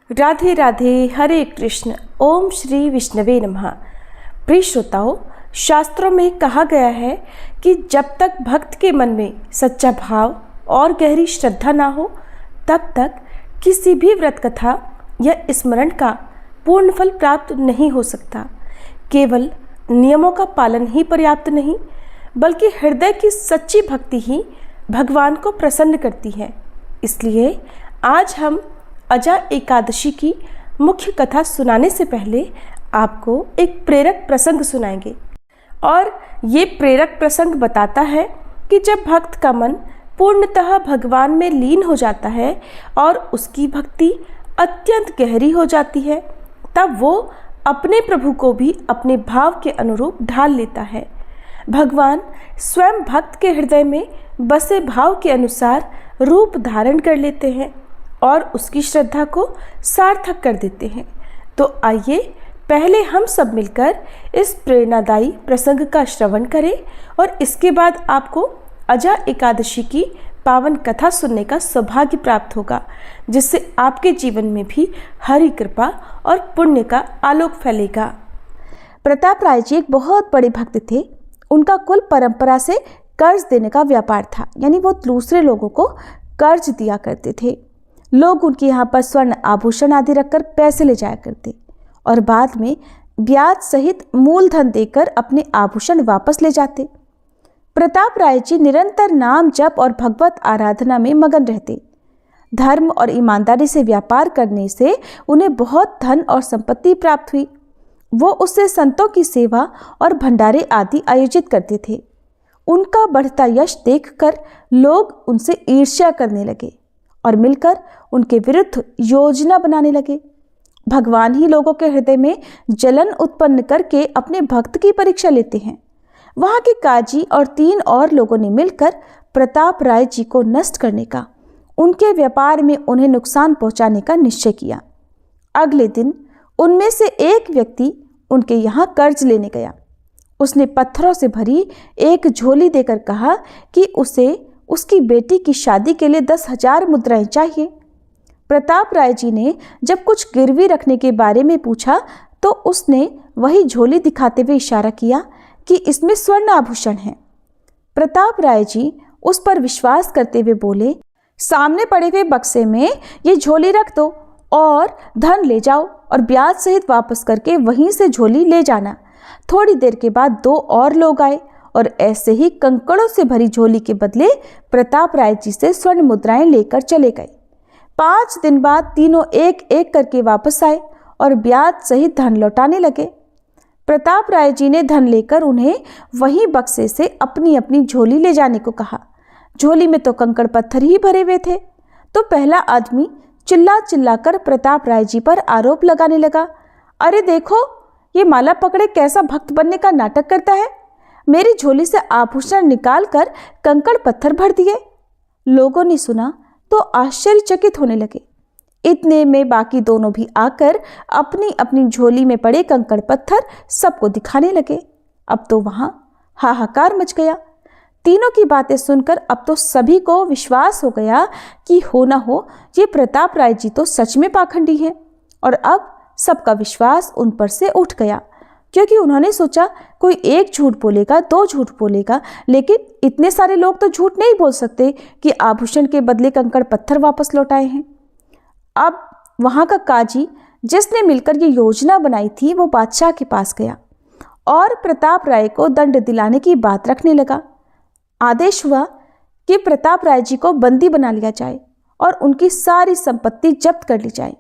राधे राधे, हरे कृष्ण, ओम श्री विष्णवे नमः। प्रिय श्रोताओं, शास्त्रों में कहा गया है कि जब तक भक्त के मन में सच्चा भाव और गहरी श्रद्धा ना हो तब तक किसी भी व्रत कथा या स्मरण का पूर्ण फल प्राप्त नहीं हो सकता। केवल नियमों का पालन ही पर्याप्त नहीं, बल्कि हृदय की सच्ची भक्ति ही भगवान को प्रसन्न करती है। इसलिए आज हम अजा एकादशी की मुख्य कथा सुनाने से पहले आपको एक प्रेरक प्रसंग सुनाएंगे। और ये प्रेरक प्रसंग बताता है कि जब भक्त का मन पूर्णतः भगवान में लीन हो जाता है और उसकी भक्ति अत्यंत गहरी हो जाती है, तब वो अपने प्रभु को भी अपने भाव के अनुरूप ढाल लेता है। भगवान स्वयं भक्त के हृदय में बसे भाव के अनुसार रूप धारण कर लेते हैं और उसकी श्रद्धा को सार्थक कर देते हैं। तो आइए पहले हम सब मिलकर इस प्रेरणादायी प्रसंग का श्रवण करें और इसके बाद आपको अजा एकादशी की पावन कथा सुनने का सौभाग्य प्राप्त होगा, जिससे आपके जीवन में भी हरि कृपा और पुण्य का आलोक फैलेगा। प्रताप राय जी एक बहुत बड़े भक्त थे। उनका कुल परंपरा से कर्ज देने का व्यापार था, यानी वो दूसरे लोगों को कर्ज दिया करते थे। लोग उनके यहाँ पर स्वर्ण आभूषण आदि रखकर पैसे ले जाया करते और बाद में ब्याज सहित मूलधन देकर अपने आभूषण वापस ले जाते। प्रताप राय जी निरंतर नाम जप और भगवत आराधना में मगन रहते। धर्म और ईमानदारी से व्यापार करने से उन्हें बहुत धन और संपत्ति प्राप्त हुई। वो उससे संतों की सेवा और भंडारे आदि आयोजित करते थे। उनका बढ़ता यश देखकर लोग उनसे ईर्ष्या करने लगे और मिलकर उनके विरुद्ध योजना बनाने लगे। भगवान ही लोगों के हृदय में जलन उत्पन्न करके अपने भक्त की परीक्षा लेते हैं। वहां के काजी और 3 और लोगों ने मिलकर प्रताप राय जी को नष्ट करने का, उनके व्यापार में उन्हें नुकसान पहुंचाने का निश्चय किया। अगले दिन उनमें से एक व्यक्ति उनके यहाँ कर्ज लेने गया। उसने पत्थरों से भरी एक झोली देकर कहा कि उसे उसकी बेटी की शादी के लिए 10,000 मुद्राएं चाहिए। प्रताप राय जी ने जब कुछ गिरवी रखने के बारे में पूछा तो उसने वही झोली दिखाते हुए इशारा किया कि इसमें स्वर्ण आभूषण है। प्रताप राय जी उस पर विश्वास करते हुए बोले, सामने पड़े हुए बक्से में ये झोली रख दो और धन ले जाओ और ब्याज सहित वापस करके वहीं से झोली ले जाना। थोड़ी देर के बाद 2 और लोग आए और ऐसे ही कंकड़ों से भरी झोली के बदले प्रताप राय जी से स्वर्ण मुद्राएं लेकर चले गए। 5 दिन बाद तीनों एक एक करके वापस आए और ब्याज सहित धन लौटाने लगे। प्रताप राय जी ने धन लेकर उन्हें वही बक्से से अपनी अपनी झोली ले जाने को कहा। झोली में तो कंकड़ पत्थर ही भरे हुए थे। तो पहला आदमी चिल्ला चिल्लाकर प्रताप राय जी पर आरोप लगाने लगा, अरे देखो, ये माला पकड़े कैसा भक्त बनने का नाटक करता है। मेरी झोली से आभूषण निकालकर कंकड़ पत्थर भर दिए। लोगों ने सुना तो आश्चर्यचकित होने लगे। इतने में बाकी दोनों भी आकर अपनी अपनी झोली में पड़े कंकड़ पत्थर सबको दिखाने लगे। अब तो वहां हाहाकार मच गया। तीनों की बातें सुनकर अब तो सभी को विश्वास हो गया कि हो ना हो ये प्रताप राय जी तो सच में पाखंडी हैं। और अब सबका विश्वास उन पर से उठ गया, क्योंकि उन्होंने सोचा कोई एक झूठ बोलेगा, 2 झूठ बोलेगा, लेकिन इतने सारे लोग तो झूठ नहीं बोल सकते कि आभूषण के बदले कंकड़ पत्थर वापस लौटाए हैं। अब वहां का काजी जिसने मिलकर ये योजना बनाई थी वो बादशाह के पास गया और प्रताप राय को दंड दिलाने की बात रखने लगा। आदेश हुआ कि प्रताप राय जी को बंदी बना लिया जाए और उनकी सारी संपत्ति जब्त कर ली जाए।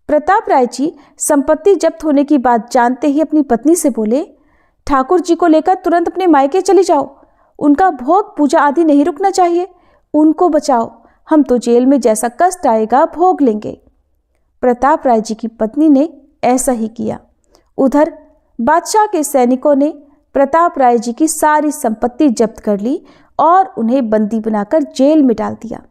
प्रताप राय जी संपत्ति जब्त होने की बात जानते ही अपनी पत्नी से बोले, ठाकुर जी को लेकर तुरंत अपने मायके चली जाओ। उनका भोग पूजा आदि नहीं रुकना चाहिए। उनको बचाओ, हम तो जेल में जैसा कष्ट आएगा भोग लेंगे। प्रताप राय जी की पत्नी ने ऐसा ही किया। उधर बादशाह के सैनिकों ने प्रताप राय जी की सारी संपत्ति जब्त कर ली और उन्हें बंदी बनाकर जेल में डाल दिया।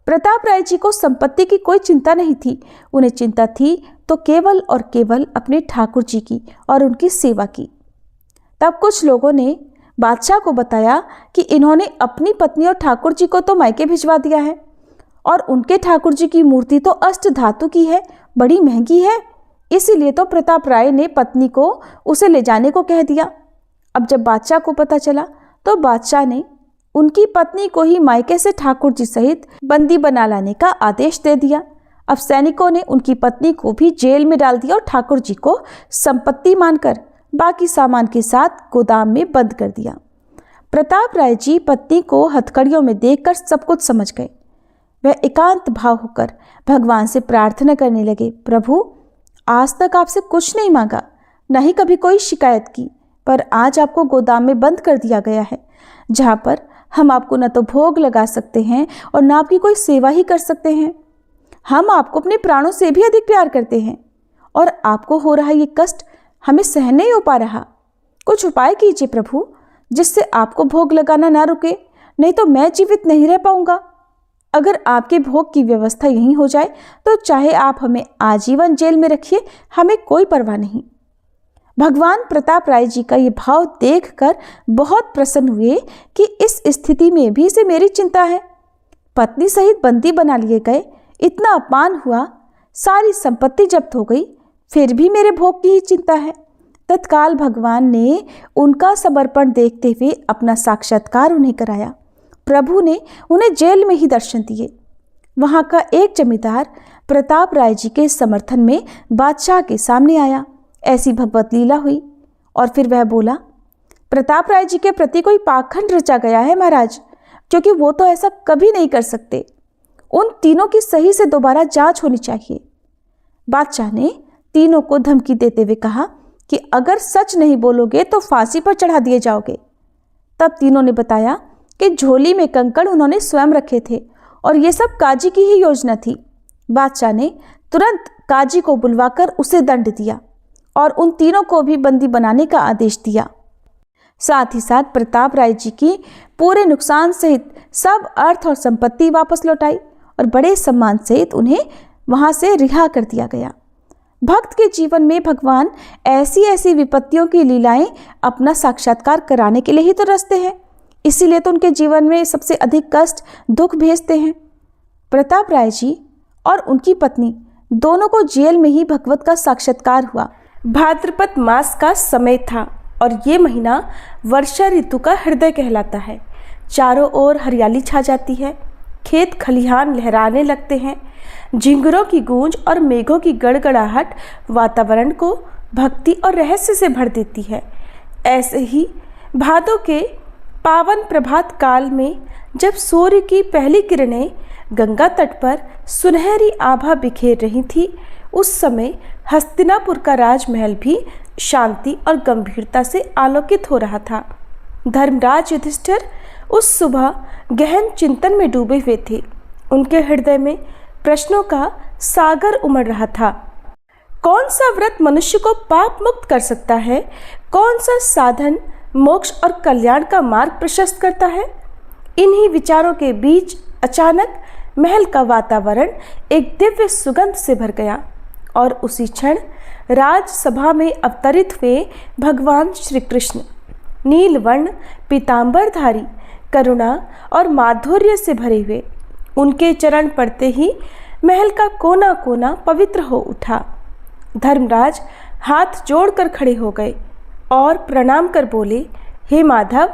प्रताप राय जी को संपत्ति की कोई चिंता नहीं थी। उन्हें चिंता थी तो केवल और केवल अपने ठाकुर जी की और उनकी सेवा की। तब कुछ लोगों ने बादशाह को बताया कि इन्होंने अपनी पत्नी और ठाकुर जी को तो मायके भिजवा दिया है और उनके ठाकुर जी की मूर्ति तो अष्ट धातु की है, बड़ी महंगी है, इसीलिए तो प्रताप राय ने पत्नी को उसे ले जाने को कह दिया। अब जब बादशाह को पता चला तो बादशाह ने उनकी पत्नी को ही मायके से ठाकुर जी सहित बंदी बना लाने का आदेश दे दिया। अब सैनिकों ने उनकी पत्नी को भी जेल में डाल दिया और ठाकुर जी को संपत्ति मानकर बाकी सामान के साथ गोदाम में बंद कर दिया। प्रताप राय जी पत्नी को हथकड़ियों में देखकर सब कुछ समझ गए। वह एकांत भाव होकर भगवान से प्रार्थना करने लगे, प्रभु आज तक आपसे कुछ नहीं मांगा, न ही कभी कोई शिकायत की, पर आज आपको गोदाम में बंद कर दिया गया है, जहाँ पर हम आपको न तो भोग लगा सकते हैं और न आपकी कोई सेवा ही कर सकते हैं। हम आपको अपने प्राणों से भी अधिक प्यार करते हैं और आपको हो रहा ये कष्ट हमें सहन नहीं हो पा रहा। कुछ उपाय कीजिए प्रभु, जिससे आपको भोग लगाना ना रुके, नहीं तो मैं जीवित नहीं रह पाऊंगा। अगर आपके भोग की व्यवस्था यहीं हो जाए तो चाहे आप हमें आजीवन जेल में रखिए, हमें कोई परवाह नहीं। भगवान प्रताप राय जी का ये भाव देखकर बहुत प्रसन्न हुए कि इस स्थिति में भी से मेरी चिंता है। पत्नी सहित बंदी बना लिए गए, इतना अपमान हुआ, सारी संपत्ति जब्त हो गई, फिर भी मेरे भोग की ही चिंता है। तत्काल भगवान ने उनका समर्पण देखते हुए अपना साक्षात्कार उन्हें कराया। प्रभु ने उन्हें जेल में ही दर्शन दिए। वहाँ का एक जमींदार प्रताप राय जी के समर्थन में बादशाह के सामने आया। ऐसी भगवत लीला हुई और फिर वह बोला, प्रताप राय जी के प्रति कोई पाखंड रचा गया है महाराज, क्योंकि वो तो ऐसा कभी नहीं कर सकते। उन तीनों की सही से दोबारा जांच होनी चाहिए। बादशाह ने तीनों को धमकी देते हुए कहा कि अगर सच नहीं बोलोगे तो फांसी पर चढ़ा दिए जाओगे। तब तीनों ने बताया कि झोली में कंकड़ उन्होंने स्वयं रखे थे और ये सब काजी की ही योजना थी। बादशाह ने तुरंत काजी को बुलवाकर उसे दंड दिया और उन तीनों को भी बंदी बनाने का आदेश दिया। साथ ही साथ प्रताप राय जी की पूरे नुकसान सहित सब अर्थ और संपत्ति वापस लौटाई और बड़े सम्मान सहित उन्हें वहां से रिहा कर दिया गया। भक्त के जीवन में भगवान ऐसी ऐसी विपत्तियों की लीलाएं अपना साक्षात्कार कराने के लिए ही तो रचते हैं, इसीलिए तो उनके जीवन में सबसे अधिक कष्ट दुख भेजते हैं। प्रताप राय जी और उनकी पत्नी दोनों को जेल में ही भगवत का साक्षात्कार हुआ। भाद्रपद मास का समय था और ये महीना वर्षा ऋतु का हृदय कहलाता है। चारों ओर हरियाली छा जाती है, खेत खलिहान लहराने लगते हैं, झिंगुरों की गूंज और मेघों की गड़गड़ाहट वातावरण को भक्ति और रहस्य से भर देती है। ऐसे ही भादों के पावन प्रभात काल में जब सूर्य की पहली किरणें गंगा तट पर सुनहरी आभा बिखेर रही थी, उस समय हस्तिनापुर का राजमहल भी शांति और गंभीरता से आलोकित हो रहा था। धर्मराज युधिष्ठिर उस सुबह गहन चिंतन में डूबे हुए थे। उनके हृदय में प्रश्नों का सागर उमड़ रहा था। कौन सा व्रत मनुष्य को पाप मुक्त कर सकता है? कौन सा साधन मोक्ष और कल्याण का मार्ग प्रशस्त करता है? इन्हीं विचारों के बीच अचानक महल का वातावरण एक दिव्य सुगंध से भर गया और उसी क्षण राजसभा में अवतरित हुए भगवान श्री कृष्ण नीलवर्ण पीतांबरधारी, करुणा और माधुर्य से भरे हुए। उनके चरण पड़ते ही महल का कोना कोना पवित्र हो उठा। धर्मराज हाथ जोड़कर खड़े हो गए और प्रणाम कर बोले, हे माधव,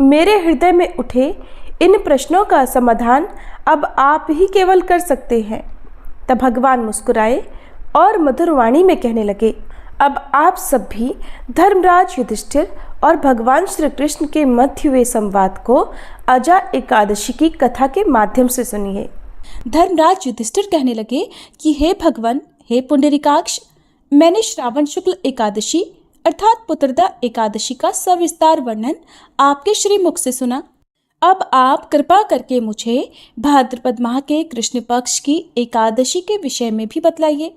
मेरे हृदय में उठे इन प्रश्नों का समाधान अब आप ही केवल कर सकते हैं। तब भगवान मुस्कुराए और मधुर वाणी में कहने लगे, अब आप सब भी धर्मराज युधिष्ठिर और भगवान श्री कृष्ण के मध्य हुए संवाद को अजा एकादशी की कथा के माध्यम से सुनिए। धर्मराज युधिष्ठिर कहने लगे कि हे भगवान, हे पुंडरीकाक्ष, मैंने श्रावण शुक्ल एकादशी अर्थात पुत्रदा एकादशी का सविस्तार वर्णन आपके श्रीमुख से सुना। अब आप कृपा करके मुझे भाद्रपद माह के कृष्ण पक्ष की एकादशी के विषय में भी बतलाइए।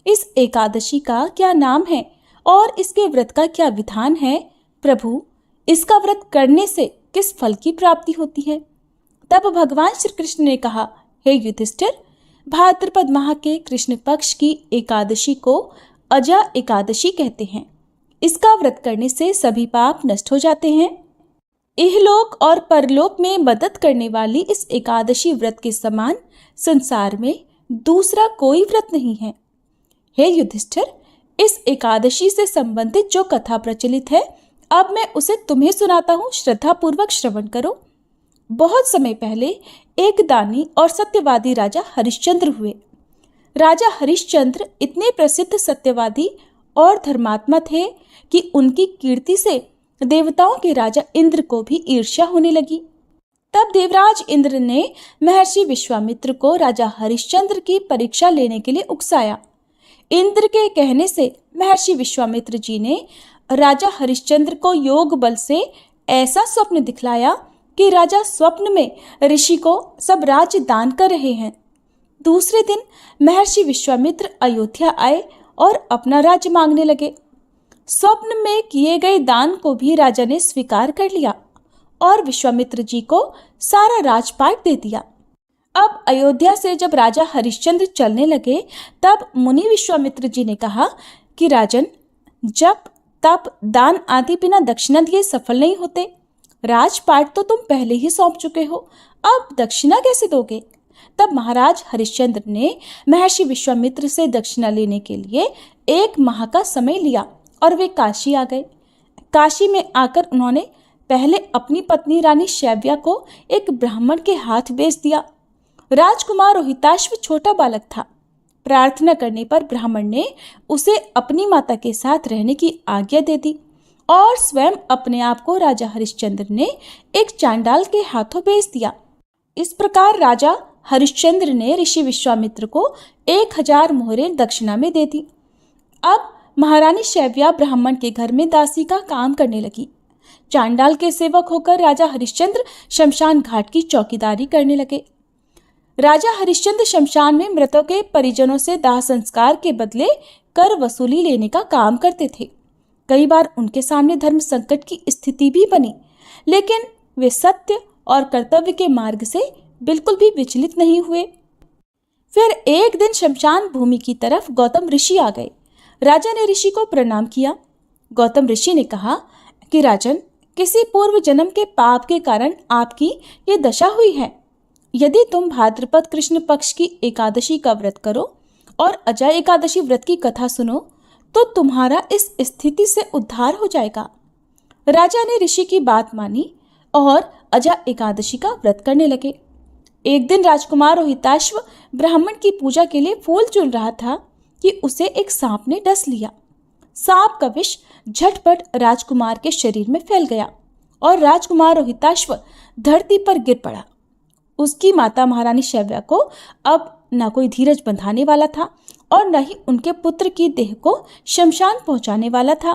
इस एकादशी का क्या नाम है और इसके व्रत का क्या विधान है? प्रभु, इसका व्रत करने से किस फल की प्राप्ति होती है? तब भगवान श्री कृष्ण ने कहा, हे युधिष्ठिर, भाद्रपद माह के कृष्ण पक्ष की एकादशी को अजा एकादशी कहते हैं। इसका व्रत करने से सभी पाप नष्ट हो जाते हैं। इहलोक और परलोक में मदद करने वाली इस एकादशी व्रत के समान संसार में दूसरा कोई व्रत नहीं है। हे युधिष्ठिर, इस एकादशी से संबंधित जो कथा प्रचलित है, अब मैं उसे तुम्हें सुनाता हूँ, श्रद्धापूर्वक श्रवण करो। बहुत समय पहले एक दानी और सत्यवादी राजा हरिश्चंद्र हुए। राजा हरिश्चंद्र इतने प्रसिद्ध सत्यवादी और धर्मात्मा थे कि उनकी कीर्ति से देवताओं के राजा इंद्र को भी ईर्ष्या होने लगी। तब देवराज इंद्र ने महर्षि विश्वामित्र को राजा हरिश्चंद्र की परीक्षा लेने के लिए उकसाया। इंद्र के कहने से महर्षि विश्वामित्र जी ने राजा हरिश्चंद्र को योग बल से ऐसा स्वप्न दिखलाया कि राजा स्वप्न में ऋषि को सब राज्य दान कर रहे हैं। दूसरे दिन महर्षि विश्वामित्र अयोध्या आए और अपना राज्य मांगने लगे। स्वप्न में किए गए दान को भी राजा ने स्वीकार कर लिया और विश्वामित्र जी को सारा राजपाट दे दिया। अब अयोध्या से जब राजा हरिश्चंद्र चलने लगे, तब मुनि विश्वामित्र जी ने कहा कि राजन, जब तब दान आदि बिना दक्षिणा दिए सफल नहीं होते। राजपाट तो तुम पहले ही सौंप चुके हो, अब दक्षिणा कैसे दोगे? तब महाराज हरिश्चंद्र ने महर्षि विश्वामित्र से दक्षिणा लेने के लिए 1 माह का समय लिया और वे काशी आ गए। काशी में आकर उन्होंने पहले अपनी पत्नी रानी शैव्या को एक ब्राह्मण के हाथ बेच दिया। राजकुमार रोहिताश्व छोटा बालक था। प्रार्थना करने पर ब्राह्मण ने उसे अपनी माता के साथ रहने की आज्ञा दे दी और स्वयं अपने आप को राजा हरिश्चंद्र ने एक चांडाल के हाथों बेच दिया। इस प्रकार राजा हरिश्चंद्र ने ऋषि विश्वामित्र को 1000 मोहरे दक्षिणा में दे दी। अब महारानी शैव्या ब्राह्मण के घर में दासी का काम करने लगी। चांडाल के सेवक होकर राजा हरिश्चंद्र शमशान घाट की चौकीदारी करने लगे। राजा हरिश्चंद्र शमशान में मृतों के परिजनों से दाह संस्कार के बदले कर वसूली लेने का काम करते थे। कई बार उनके सामने धर्म संकट की स्थिति भी बनी, लेकिन वे सत्य और कर्तव्य के मार्ग से बिल्कुल भी विचलित नहीं हुए। फिर एक दिन शमशान भूमि की तरफ गौतम ऋषि आ गए। राजा ने ऋषि को प्रणाम किया। गौतम ऋषि ने कहा कि राजन, किसी पूर्व जन्म के पाप के कारण आपकी ये दशा हुई है। यदि तुम भाद्रपद कृष्ण पक्ष की एकादशी का व्रत करो और अजय एकादशी व्रत की कथा सुनो, तो तुम्हारा इस स्थिति से उद्धार हो जाएगा। राजा ने ऋषि की बात मानी और अजय एकादशी का व्रत करने लगे। एक दिन राजकुमार रोहिताश्व ब्राह्मण की पूजा के लिए फूल चुन रहा था कि उसे एक सांप ने डस लिया। सांप का विष झटपट राजकुमार के शरीर में फैल गया और राजकुमार रोहिताश्व धरती पर गिर पड़ा। उसकी माता महारानी शैव्या को अब न कोई धीरज बंधाने वाला था और न ही उनके पुत्र की देह को शमशान पहुंचाने वाला था।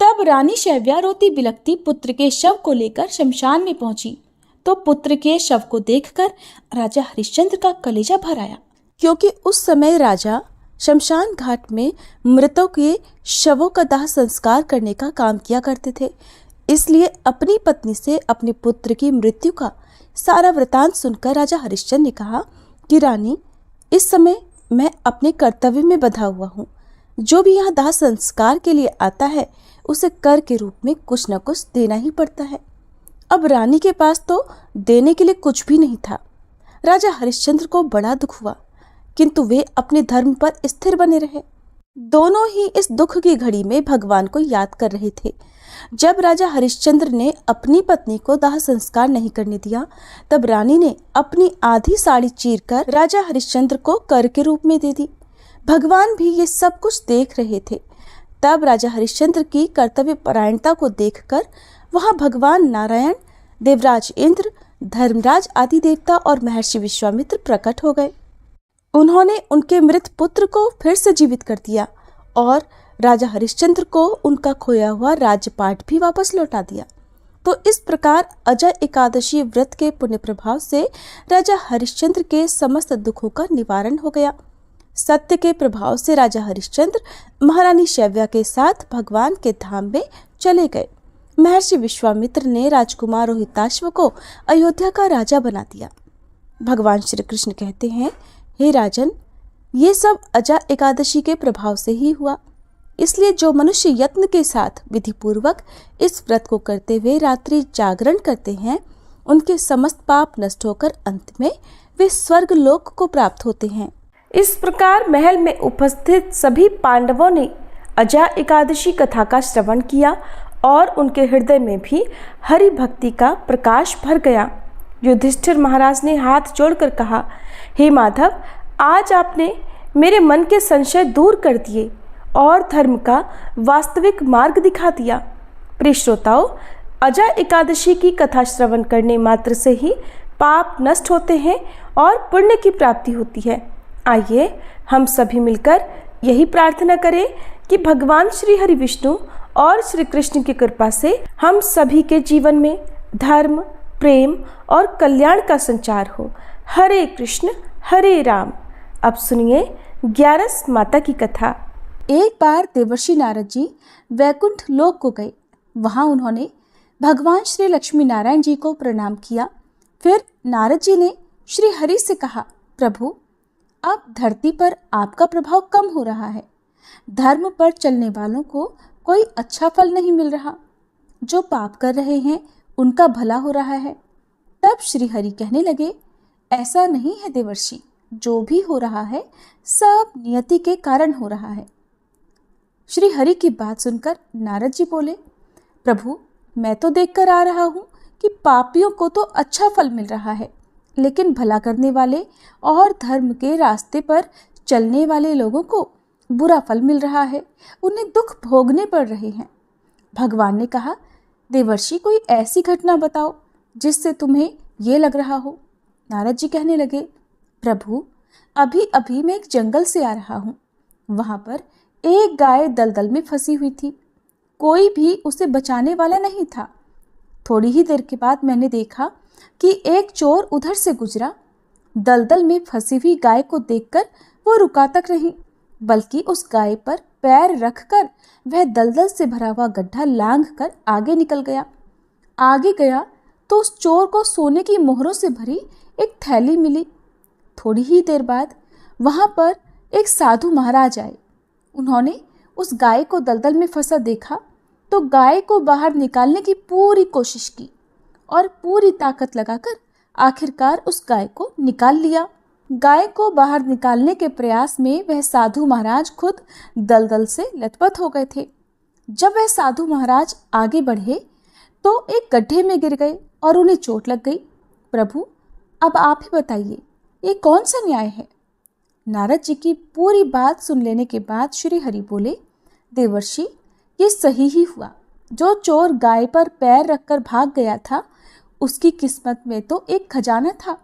तब रानी शैव्या रोती बिलखती पुत्र के शव को लेकर शमशान में पहुंची, तो पुत्र के शव को देखकर राजा हरिश्चंद्र का कलेजा भर आया, क्योंकि उस समय राजा शमशान घाट में मृतों के शवों का दाह संस्कार करने का काम किया करते थे। इसलिए अपनी पत्नी से अपने पुत्र की मृत्यु का सारा वृतांत सुनकर राजा हरिश्चंद्र ने कहा कि रानी, इस समय मैं अपने कर्तव्य में बंधा हुआ हूँ। जो भी यहाँ दाह संस्कार के लिए आता है उसे कर के रूप में कुछ न कुछ देना ही पड़ता है। अब रानी के पास तो देने के लिए कुछ भी नहीं था। राजा हरिश्चंद्र को बड़ा दुख हुआ, किंतु वे अपने धर्म पर स्थिर बने रहे। दोनों ही इस दुख की घड़ी में भगवान को याद कर रहे थे। जब राजा हरिश्चंद्र ने अपनी पत्नी को दाह संस्कार नहीं करने दिया, तब रानी ने अपनी आधी साड़ी चीरकर राजा हरिश्चंद्र को कर के रूप में दे दी। भगवान भी ये सब कुछ देख रहे थे। तब राजा हरिश्चंद्र की कर्तव्य परायणता को देखकर वहां भगवान नारायण, देवराज इंद्र, धर्मराज आदि देवता और महर्षि विश्वामित्र प्रकट हो गए। उन्होंने उनके मृत पुत्र को फिर से जीवित कर दिया और राजा हरिश्चंद्र को उनका खोया हुआ राज्यपाट भी वापस लौटा दिया। तो इस प्रकार अजय एकादशी व्रत के पुण्य प्रभाव से राजा हरिश्चंद्र के समस्त दुखों का निवारण हो गया। सत्य के प्रभाव से राजा हरिश्चंद्र महारानी शैव्या के साथ भगवान के धाम में चले गए। महर्षि विश्वामित्र ने राजकुमार रोहिताश्व को अयोध्या का राजा बना दिया। भगवान श्री कृष्ण कहते हैं, हे राजन, ये सब अजय एकादशी के प्रभाव से ही हुआ। इसलिए जो मनुष्य यत्न के साथ विधि पूर्वक इस व्रत को करते हुए रात्रि जागरण करते हैं, उनके समस्त पाप नष्ट होकर अंत में वे स्वर्ग लोक को प्राप्त होते हैं। इस प्रकार महल में उपस्थित सभी पांडवों ने अजा एकादशी कथा का श्रवण किया और उनके हृदय में भी हरि भक्ति का प्रकाश भर गया। युधिष्ठिर महाराज ने हाथ जोड़कर कहा, हे माधव, आज आपने मेरे मन के संशय दूर कर दिए और धर्म का वास्तविक मार्ग दिखा दिया। प्रिय श्रोताओ, अजा एकादशी की कथा श्रवण करने मात्र से ही पाप नष्ट होते हैं और पुण्य की प्राप्ति होती है। आइए हम सभी मिलकर यही प्रार्थना करें कि भगवान श्री हरि विष्णु और श्री कृष्ण की कृपा से हम सभी के जीवन में धर्म, प्रेम और कल्याण का संचार हो। हरे कृष्ण हरे राम। अब सुनिए 11 माता की कथा। एक बार देवर्षि नारद जी वैकुंठ लोक को गए। वहां उन्होंने भगवान श्री लक्ष्मी नारायण जी को प्रणाम किया। फिर नारद जी ने श्री हरि से कहा, प्रभु, अब धरती पर आपका प्रभाव कम हो रहा है। धर्म पर चलने वालों को कोई अच्छा फल नहीं मिल रहा। जो पाप कर रहे हैं उनका भला हो रहा है। तब श्री हरि कहने लगे, ऐसा नहीं है देवर्षि, जो भी हो रहा है सब नियति के कारण हो रहा है। श्री हरि की बात सुनकर नारद जी बोले, प्रभु, मैं तो देखकर आ रहा हूँ कि पापियों को तो अच्छा फल मिल रहा है, लेकिन भला करने वाले और धर्म के रास्ते पर चलने वाले लोगों को बुरा फल मिल रहा है। उन्हें दुख भोगने पड़ रहे हैं। भगवान ने कहा, देवर्षि, कोई ऐसी घटना बताओ जिससे तुम्हें ये लग रहा हो। नारद जी कहने लगे, प्रभु, अभी अभी मैं एक जंगल से आ रहा हूँ। वहाँ पर एक गाय दलदल में फंसी हुई थी। कोई भी उसे बचाने वाला नहीं था। थोड़ी ही देर के बाद मैंने देखा कि एक चोर उधर से गुजरा। दलदल में फंसी हुई गाय को देखकर वो रुका तक नहीं, बल्कि उस गाय पर पैर रखकर वह दलदल से भरा हुआ गड्ढा लांघकर आगे निकल गया। आगे गया तो उस चोर को सोने की मोहरों से भरी एक थैली मिली। थोड़ी ही देर बाद वहाँ पर एक साधु महाराज आए। उन्होंने उस गाय को दलदल में फंसा देखा तो गाय को बाहर निकालने की पूरी कोशिश की और पूरी ताकत लगाकर आखिरकार उस गाय को निकाल लिया। गाय को बाहर निकालने के प्रयास में वह साधु महाराज खुद दलदल से लथपथ हो गए थे। जब वह साधु महाराज आगे बढ़े तो एक गड्ढे में गिर गए और उन्हें चोट लग गई। प्रभु, अब आप ही बताइए, ये कौन सा न्याय है? नारद जी की पूरी बात सुन लेने के बाद श्री हरि बोले, देवर्षि, ये सही ही हुआ। जो चोर गाय पर पैर रखकर भाग गया था, उसकी किस्मत में तो एक खजाना था,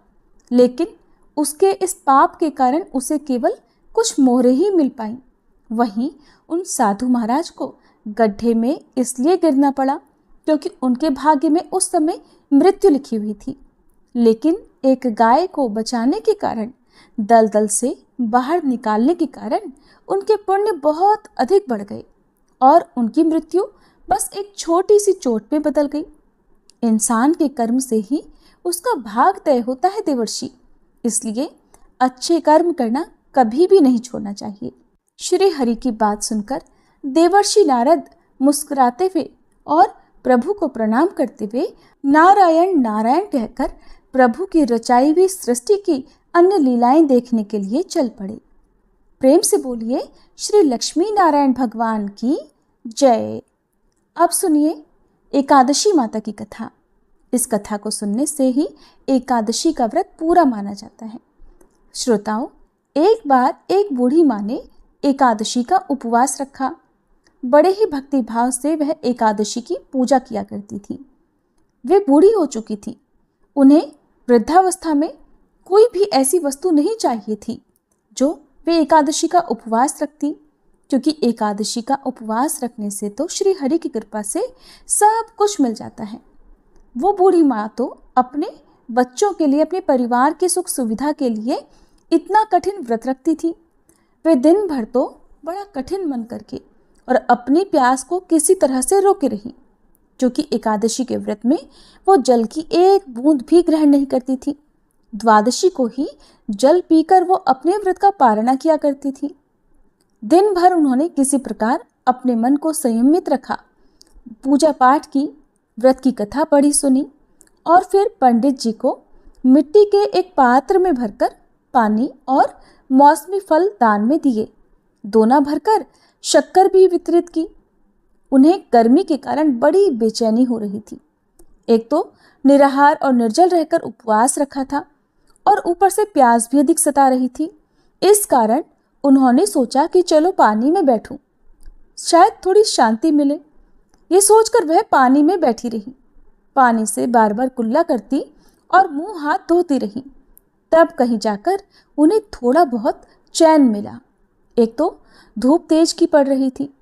लेकिन उसके इस पाप के कारण उसे केवल कुछ मोहरें ही मिल पाईं। वहीं उन साधु महाराज को गड्ढे में इसलिए गिरना पड़ा क्योंकि उनके भाग्य में उस समय मृत्यु लिखी हुई थी। लेकिन एक गाय को बचाने के कारण, दलदल से बाहर निकालने के कारण उनके पुण्य बहुत अधिक बढ़ गए और उनकी मृत्यु बस एक छोटी सी चोट में बदल गई। इंसान के कर्म से ही उसका भाग तय होता है देवर्षि, इसलिए अच्छे कर्म करना कभी भी नहीं छोड़ना चाहिए। श्री हरि की बात सुनकर देवर्षि नारद मुस्कुराते हुए और प्रभु को प्रणाम करते हुए नारायण नारायण कहकर प्रभु की रचाई हुई सृष्टि की अन्य लीलाएं देखने के लिए चल पड़े। प्रेम से बोलिए श्री लक्ष्मी नारायण भगवान की जय। अब सुनिए एकादशी माता की कथा। इस कथा को सुनने से ही एकादशी का व्रत पूरा माना जाता है। श्रोताओं, एक बार एक बूढ़ी माँ ने एकादशी का उपवास रखा। बड़े ही भक्ति भाव से वह एकादशी की पूजा किया करती थी। वे बूढ़ी हो चुकी थी। उन्हें वृद्धावस्था में कोई भी ऐसी वस्तु नहीं चाहिए थी जो वे एकादशी का उपवास रखती, क्योंकि एकादशी का उपवास रखने से तो श्री हरि की कृपा से सब कुछ मिल जाता है। वो बूढ़ी माँ तो अपने बच्चों के लिए, अपने परिवार की सुख सुविधा के लिए इतना कठिन व्रत रखती थी। वे दिन भर तो बड़ा कठिन मन करके और अपनी प्यास को किसी तरह से रोके रही, क्योंकि एकादशी के व्रत में वो जल की एक बूंद भी ग्रहण नहीं करती थी। द्वादशी को ही जल पीकर वो अपने व्रत का पारणा किया करती थी। दिन भर उन्होंने किसी प्रकार अपने मन को संयमित रखा, पूजा पाठ की, व्रत की कथा पढ़ी सुनी और फिर पंडित जी को मिट्टी के एक पात्र में भरकर पानी और मौसमी फल दान में दिए। दोना भरकर शक्कर भी वितरित की। उन्हें गर्मी के कारण बड़ी बेचैनी हो रही थी। एक तो निराहार और निर्जल रहकर उपवास रखा था और ऊपर से प्यास भी अधिक सता रही थी। इस कारण उन्होंने सोचा कि चलो पानी में बैठूं, शायद थोड़ी शांति मिले। ये सोचकर वह पानी में बैठी रही। पानी से बार बार कुल्ला करती और मुंह हाथ धोती रही। तब कहीं जाकर उन्हें थोड़ा बहुत चैन मिला। एक तो धूप तेज की पड़ रही थी,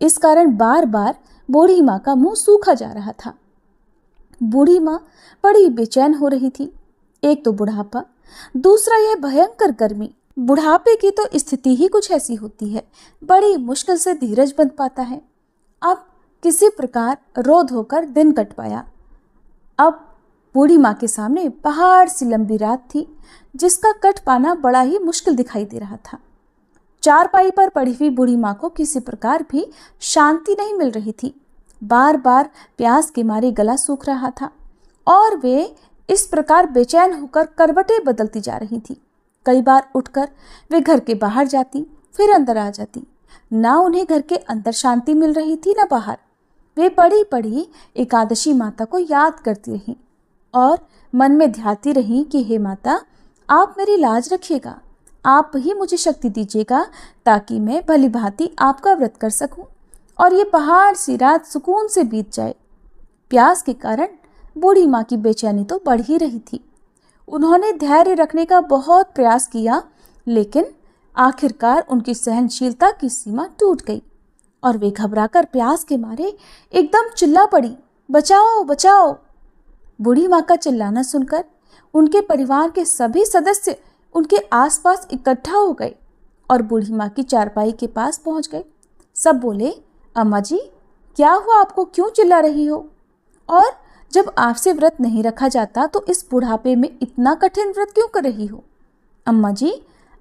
इस कारण बार बार बूढ़ी माँ का मुंह सूखा जा रहा था। बूढ़ी माँ बड़ी बेचैन हो रही थी। एक तो बुढ़ापा, दूसरा यह भयंकर गर्मी। बुढ़ापे की तो स्थिति ही कुछ ऐसी होती है, बड़ी मुश्किल से धीरज बंध पाता है। अब किसी प्रकार रो धोकर दिन कट पाया। अब बूढ़ी माँ के सामने पहाड़ सी लंबी रात थी, जिसका कट पाना बड़ा ही मुश्किल दिखाई दे रहा था। चारपाई पर पड़ी हुई बूढ़ी माँ को किसी प्रकार भी शांति नहीं मिल रही थी। बार बार प्यास के मारे गला सूख रहा था और वे इस प्रकार बेचैन होकर करवटें बदलती जा रही थी। कई बार उठकर वे घर के बाहर जाती, फिर अंदर आ जाती। ना उन्हें घर के अंदर शांति मिल रही थी, ना बाहर। वे पड़ी पड़ी एकादशी माता को याद करती रहीं और मन में ध्याती रहीं कि हे माता, आप मेरी लाज रखिएगा, आप ही मुझे शक्ति दीजिएगा ताकि मैं भली भांति आपका व्रत कर सकूं और ये पहाड़ सी रात सुकून से बीत जाए। प्यास के कारण बूढ़ी माँ की बेचैनी तो बढ़ ही रही थी। उन्होंने धैर्य रखने का बहुत प्रयास किया, लेकिन आखिरकार उनकी सहनशीलता की सीमा टूट गई और वे घबराकर प्यास के मारे एकदम चिल्ला पड़ी, बचाओ बचाओ। बूढ़ी माँ का चिल्लाना सुनकर उनके परिवार के सभी सदस्य उनके आसपास इकट्ठा हो गए और बूढ़ी माँ की चारपाई के पास पहुंच गए। सब बोले, अम्मा जी क्या हुआ, आपको क्यों चिल्ला रही हो? और जब आपसे व्रत नहीं रखा जाता तो इस बुढ़ापे में इतना कठिन व्रत क्यों कर रही हो? अम्मा जी,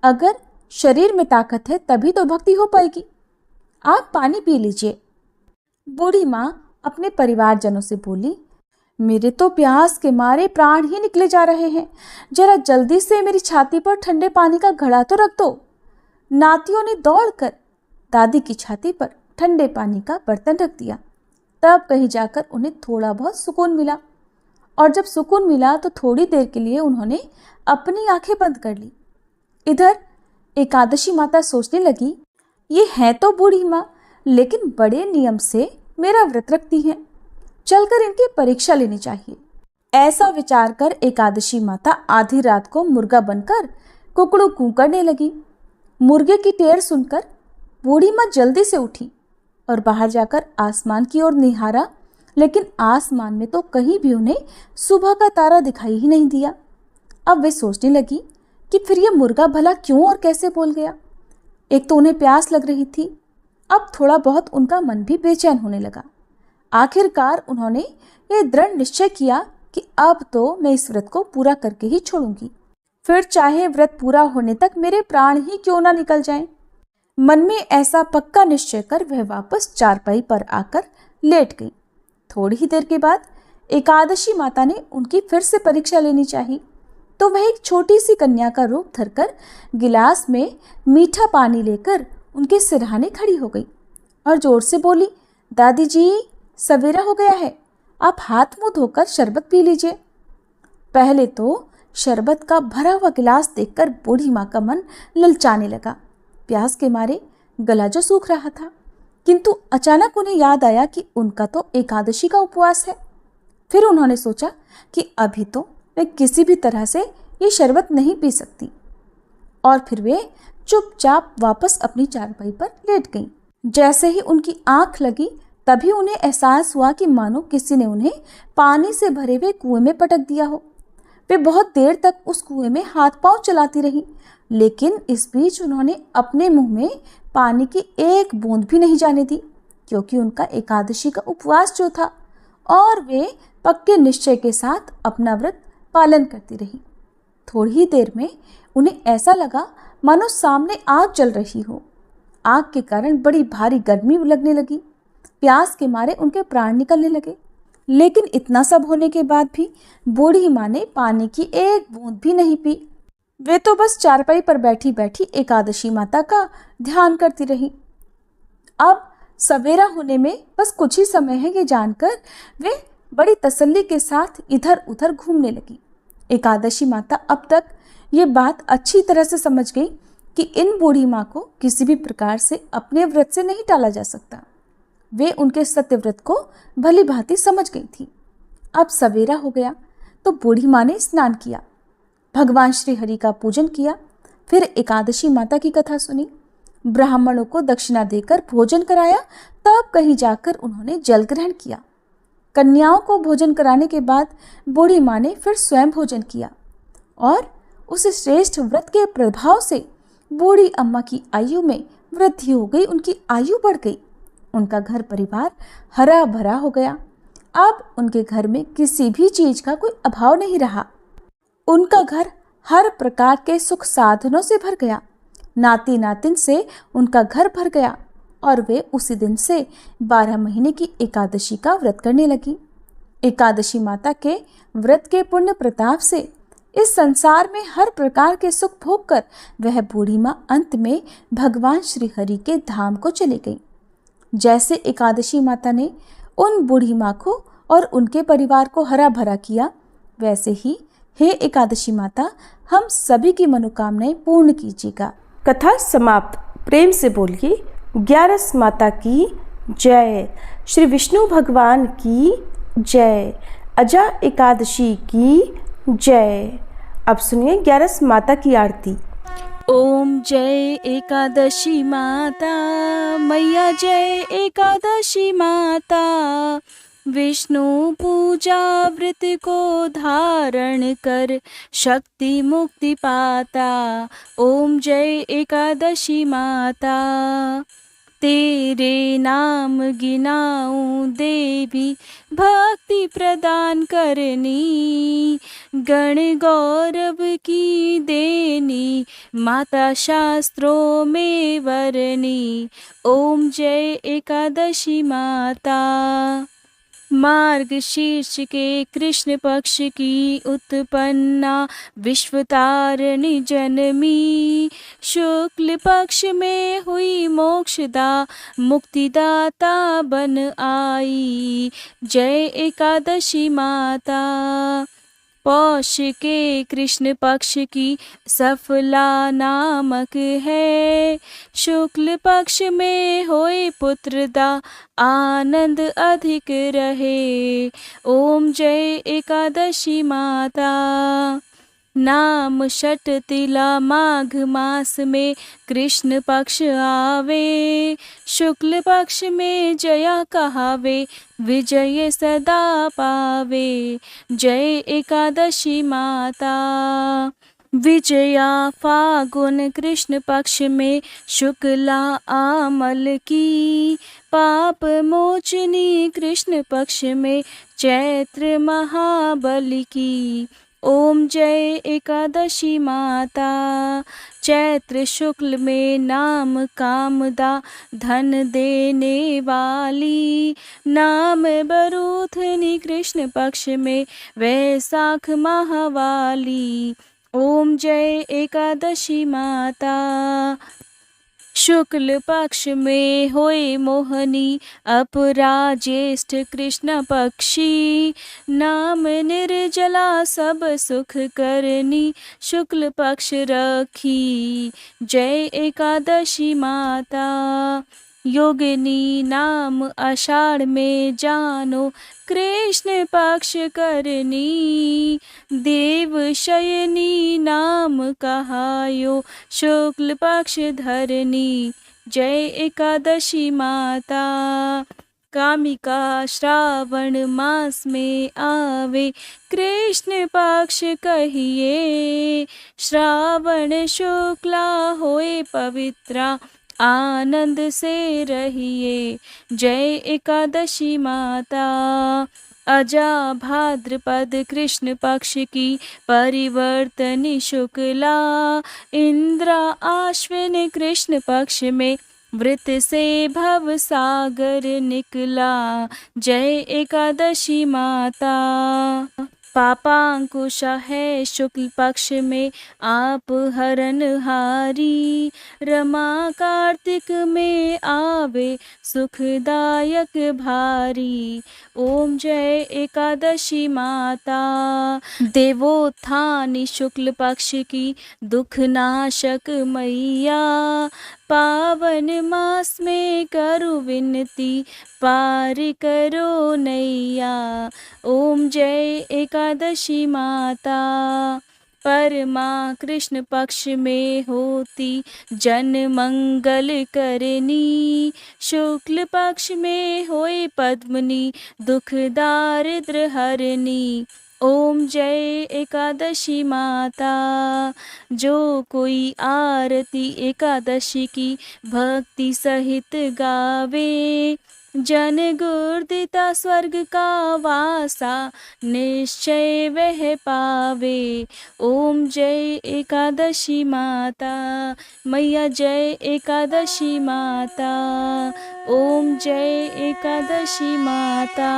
अगर शरीर में ताकत है तभी तो भक्ति हो पाएगी। आप पानी पी लीजिए। बूढ़ी माँ अपने परिवारजनों से बोली, मेरे तो प्यास के मारे प्राण ही निकले जा रहे हैं, जरा जल्दी से मेरी छाती पर ठंडे पानी का घड़ा तो रख दो। नातियों ने दौड़कर दादी की छाती पर ठंडे पानी का बर्तन रख दिया। तब कहीं जाकर उन्हें थोड़ा बहुत सुकून मिला और जब सुकून मिला तो थोड़ी देर के लिए उन्होंने अपनी आंखें बंद कर ली। इधर एकादशी माता सोचने लगी, ये है तो बूढ़ी माँ, लेकिन बड़े नियम से मेरा व्रत रखती हैं, चलकर इनकी परीक्षा लेनी चाहिए। ऐसा विचार कर एकादशी माता आधी रात को मुर्गा बनकर कुकड़ू कू करने लगी। मुर्गे की टेर सुनकर बूढ़ी माँ जल्दी से उठी और बाहर जाकर आसमान की ओर निहारा, लेकिन आसमान में तो कहीं भी उन्हें सुबह का तारा दिखाई ही नहीं दिया। अब वे सोचने लगी कि फिर ये मुर्गा भला क्यों और कैसे बोल गया। एक तो उन्हें प्यास लग रही थी, अब थोड़ा बहुत उनका मन भी बेचैन होने लगा। आखिरकार उन्होंने ये दृढ़ निश्चय किया कि अब तो मैं इस व्रत को पूरा करके ही छोड़ूंगी, फिर चाहे व्रत पूरा होने तक मेरे प्राण ही क्यों ना निकल जाएं। मन में ऐसा पक्का निश्चय कर वह वापस चारपाई पर आकर लेट गई। थोड़ी ही देर के बाद एकादशी माता ने उनकी फिर से परीक्षा लेनी चाहिए, तो वह एक छोटी सी कन्या का रूप धरकर गिलास में मीठा पानी लेकर उनके सिरहाने खड़ी हो गई और जोर से बोली, दादी जी सवेरा हो गया है, आप हाथ मुंह धोकर शरबत पी लीजिए। पहले तो शरबत का भरा हुआ गिलास देखकर बूढ़ी माँ का मन ललचाने लगा। प्यास के मारे गला जो सूख रहा था, किंतु अचानक उन्हें याद आया कि उनका तो एकादशी का उपवास है। फिर उन्होंने सोचा कि अभी तो वे किसी भी तरह से ये शरबत नहीं पी सकती और फिर वे चुपचाप वापस अपनी चारपाई पर लेट गईं। जैसे ही उनकी आंख लगी तभी उन्हें एहसास हुआ कि मानो किसी ने उन्हें पानी से भरे हुए कुएं में पटक दिया हो। वे बहुत देर तक उस कुएं में हाथ पांव चलाती रहीं, लेकिन इस बीच उन्होंने अपने मुंह में पानी की एक बूंद भी नहीं जाने दी, क्योंकि उनका एकादशी का उपवास जो था और वे पक्के निश्चय के साथ अपना व्रत पालन करती रही। थोड़ी ही देर में उन्हें ऐसा लगा मानो सामने आग जल रही हो। आग के कारण बड़ी भारी गर्मी लगने लगी। प्यास के मारे उनके प्राण निकलने लगे, लेकिन इतना सब होने के बाद भी बूढ़ी माँ ने पानी की एक बूंद भी नहीं पी। वे तो बस चारपाई पर बैठी बैठी एकादशी माता का ध्यान करती रही। अब सवेरा होने में बस कुछ ही समय है, ये जानकर वे बड़ी तसल्ली के साथ इधर उधर घूमने लगी। एकादशी माता अब तक ये बात अच्छी तरह से समझ गई कि इन बूढ़ी माँ को किसी भी प्रकार से अपने व्रत से नहीं टाला जा सकता। वे उनके सत्य व्रत को भली भांति समझ गई थी। अब सवेरा हो गया तो बूढ़ी माँ ने स्नान किया, भगवान श्री हरि का पूजन किया, फिर एकादशी माता की कथा सुनी, ब्राह्मणों को दक्षिणा देकर भोजन कराया, तब कहीं जाकर उन्होंने जल ग्रहण किया। कन्याओं को भोजन कराने के बाद बूढ़ी माँ ने फिर स्वयं भोजन किया और उस श्रेष्ठ व्रत के प्रभाव से बूढ़ी अम्मा की आयु में वृद्धि हो गई, उनकी आयु बढ़ गई। उनका घर परिवार हरा भरा हो गया। अब उनके घर में किसी भी चीज का कोई अभाव नहीं रहा। उनका घर हर प्रकार के सुख साधनों से भर गया। नाती नातिन से उनका घर भर गया और वे उसी दिन से 12 महीने की एकादशी का व्रत करने लगी। एकादशी माता के व्रत के पुण्य प्रताप से इस संसार में हर प्रकार के सुख भोग कर वह बूढ़ी माँ अंत में भगवान श्री हरि के धाम को चली गई। जैसे एकादशी माता ने उन बूढ़ी माँ को और उनके परिवार को हरा भरा किया, वैसे ही हे एकादशी माता हम सभी की मनोकामनाएं पूर्ण कीजिएगा। कथा समाप्त। प्रेम से बोलिए 11 माता की जय। श्री विष्णु भगवान की जय। अजा एकादशी की जय। अब सुनिए 11 माता की आरती। ओम जय एकादशी माता मैया, जय एकादशी माता। विष्णु पूजा व्रत को धारण कर शक्ति मुक्ति पाता। ओम जय एकादशी माता। तेरे नाम गिनाऊं देवी, भक्ति प्रदान करनी, गण गौरव की देनी, माता शास्त्रों में वरनी। ओम जय एकादशी माता। मार्गशीर्ष के कृष्ण पक्ष की उत्पन्ना विश्वतारिणी जनमी, शुक्ल पक्ष में हुई मोक्षदा मुक्तिदाता बन आई। जय एकादशी माता। पौष के कृष्ण पक्ष की सफला नामक है, शुक्ल पक्ष में होए पुत्रदा आनंद अधिक रहे। ओम जय एकादशी माता। नाम षट तिला माघ मास में कृष्ण पक्ष आवे, शुक्ल पक्ष में जया कहावे, विजय सदा पावे। जय एकादशी माता। विजया फागुन कृष्ण पक्ष में शुक्ला आमल की, पाप मोचनी कृष्ण पक्ष में चैत्र महाबली की। ओम जय एकादशी माता। चैत्र शुक्ल में नाम कामदा धन देने वाली, नाम बरूथनी कृष्ण पक्ष में वैशाख महावाली। ओम जय एकादशी माता। शुक्ल पक्ष में होए मोहनी अपरा ज्येष्ठ कृष्ण पक्षी, नाम निर्जला सब सुख करनी, शुक्ल पक्ष रखी। जय एकादशी माता। योगिनी नाम आषाढ़ में जानो कृष्ण पक्ष करनी, देव शयनी नाम कहायो शुक्ल पक्ष धरनी। जय एकादशी माता। कामिका श्रावण मास में आवे कृष्ण पक्ष कहिए, श्रावण शुक्ला होए पवित्रा आनंद से रहिए। जय एकादशी माता। अजा भाद्रपद कृष्ण पक्ष की परिवर्तनी शुक्ला, इंद्रा आश्विन कृष्ण पक्ष में व्रत से भव सागर निकला। जय एकादशी माता। पापांकुश है शुक्ल पक्ष में आप हरनहारी, रमा कार्तिक में आवे सुखदायक भारी। ओम जय एकादशी माता, देवोत्थानी शुक्ल पक्ष की दुख नाशक मैया, पावन मास में करो विनती पार करो नैया। ओम जय एकादशी माता, परमा कृष्ण पक्ष में होती जन मंगल करनी, शुक्ल पक्ष में होए पद्मनी दुख दारिद्र हरनी। ओम जय एकादशी माता, जो कोई आरती एकादशी की भक्ति सहित गावे, जन गुरुदिता स्वर्ग का वासा निश्चय वह पावे। ओम जय एकादशी माता, मैया जय एकादशी माता। ओम जय एकादशी माता।